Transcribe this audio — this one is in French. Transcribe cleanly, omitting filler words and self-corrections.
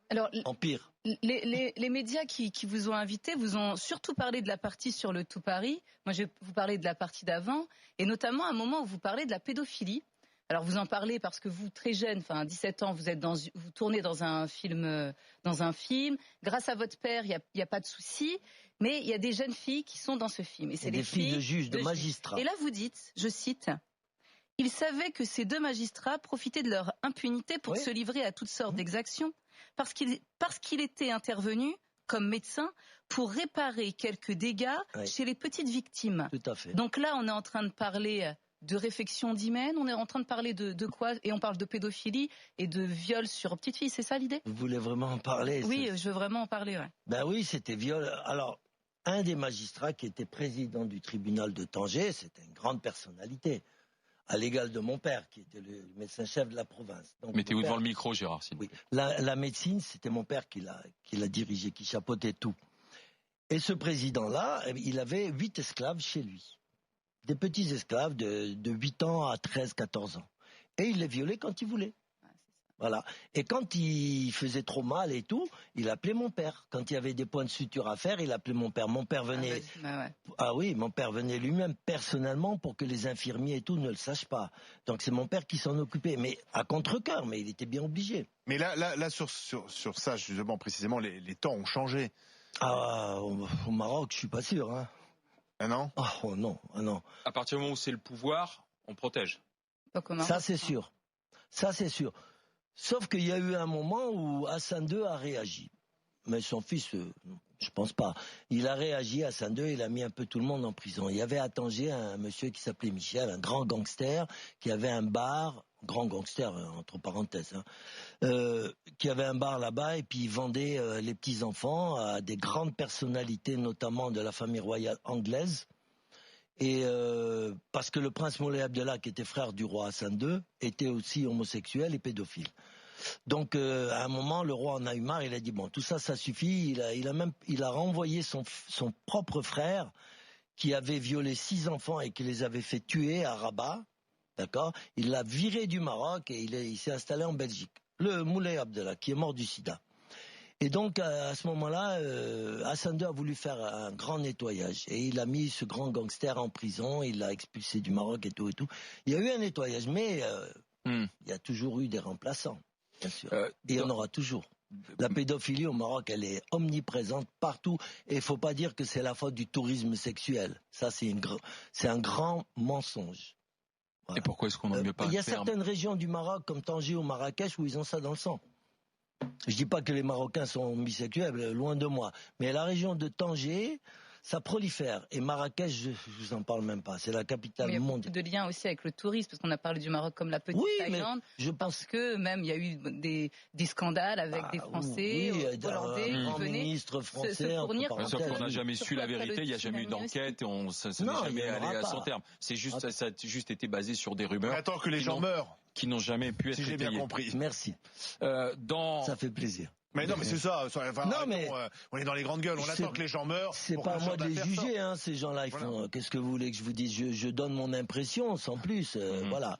Alors, Empire. les médias qui vous ont invité vous ont surtout parlé de la partie sur le Tout Paris. Moi, je vais vous parler de la partie d'avant, et notamment à un moment où vous parlez de la pédophilie. Alors, vous en parlez parce que vous, très jeune, enfin, 17 ans, vous tournez dans un film, Grâce à votre père, il y a pas de souci. Mais il y a des jeunes filles qui sont dans ce film. Et c'est des filles de juges, de magistrats. Et là, vous dites, je cite... Il savait que ces deux magistrats profitaient de leur impunité pour se livrer à toutes sortes d'exactions, parce qu'il était intervenu comme médecin pour réparer quelques dégâts chez les petites victimes. Tout à fait. Donc là, on est en train de parler de réfection d'hymen, on est en train de parler de quoi? Et on parle de pédophilie et de viol sur petites filles, c'est ça l'idée? Vous voulez vraiment en parler? Oui, je veux vraiment en parler, ouais. Ben oui, c'était viol. Alors, un des magistrats qui était président du tribunal de Tanger, c'était une grande personnalité, à l'égal de mon père, qui était le médecin-chef de la province. Mettez-vous devant le micro, Gérard. Oui. La médecine, c'était mon père qui l'a dirigé, qui chapeautait tout. Et ce président-là, il avait 8 esclaves chez lui. Des petits esclaves de 8 ans à 13, 14 ans. Et il les violait quand il voulait. Voilà. Et quand il faisait trop mal et tout, il appelait mon père. Quand il y avait des points de suture à faire, il appelait mon père. Mon père venait. Mon père venait lui-même personnellement pour que les infirmiers et tout ne le sachent pas. Donc c'est mon père qui s'en occupait, mais à contre-cœur, mais il était bien obligé. Mais là sur ça justement précisément, les temps ont changé. Ah, au Maroc, je suis pas sûr. Hein. Ah non? Oh non, ah non. À partir du moment où c'est le pouvoir, on protège. Ça c'est sûr. Ça c'est sûr. Sauf qu'il y a eu un moment où Hassan II a réagi. Mais son fils, je pense pas. Il a réagi, Hassan II, il a mis un peu tout le monde en prison. Il y avait à Tanger un monsieur qui s'appelait Michel, un grand gangster, qui avait un bar, grand gangster, entre parenthèses, qui avait un bar là-bas, et puis il vendait les petits-enfants à des grandes personnalités, notamment de la famille royale anglaise. Et parce que le prince Moulay Abdellah, qui était frère du roi Hassan II, était aussi homosexuel et pédophile. Donc à un moment, le roi en a eu marre, il a dit bon, tout ça, ça suffit. Il a renvoyé son propre frère qui avait violé 6 enfants et qui les avait fait tuer à Rabat, d'accord. Il l'a viré du Maroc et il s'est installé en Belgique. Le Moulay Abdellah, qui est mort du sida. Et donc, à ce moment-là, Hassan II a voulu faire un grand nettoyage. Et il a mis ce grand gangster en prison, il l'a expulsé du Maroc et tout et tout. Il y a eu un nettoyage, mais il y a toujours eu des remplaçants, bien sûr. Et il y en aura toujours. La pédophilie au Maroc, elle est omniprésente partout. Et il ne faut pas dire que c'est la faute du tourisme sexuel. Ça, c'est un grand mensonge. Voilà. Et pourquoi est-ce qu'on n'en met pas? Il y a certaines régions du Maroc, comme Tanger ou Marrakech, où ils ont ça dans le sang. Je dis pas que les Marocains sont bisexuels, loin de moi. Mais la région de Tanger, ça prolifère. Et Marrakech, je vous en parle même pas. C'est la capitale mondiale. Il y a beaucoup de liens aussi avec le tourisme, parce qu'on a parlé du Maroc comme la petite Thaïlande. Je pense que même il y a eu des scandales avec des Français, hollandais, qui venaient ministre français, se fournir. Sauf qu'on n'a jamais su la vérité, il n'y a jamais eu d'enquête, et ça n'est jamais allé à son terme. Ça a juste été basé sur des rumeurs. On attend que les gens meurent. Qui n'ont jamais pu être étayées. Si j'ai bien compris. Merci. Ça fait plaisir. Mais non, mais c'est ça. On est dans les grandes gueules. On attend que les gens meurent. C'est pas à moi de les juger, hein, ces gens-là. Qu'est-ce que vous voulez que je vous dise? Je donne mon impression, sans plus. Voilà.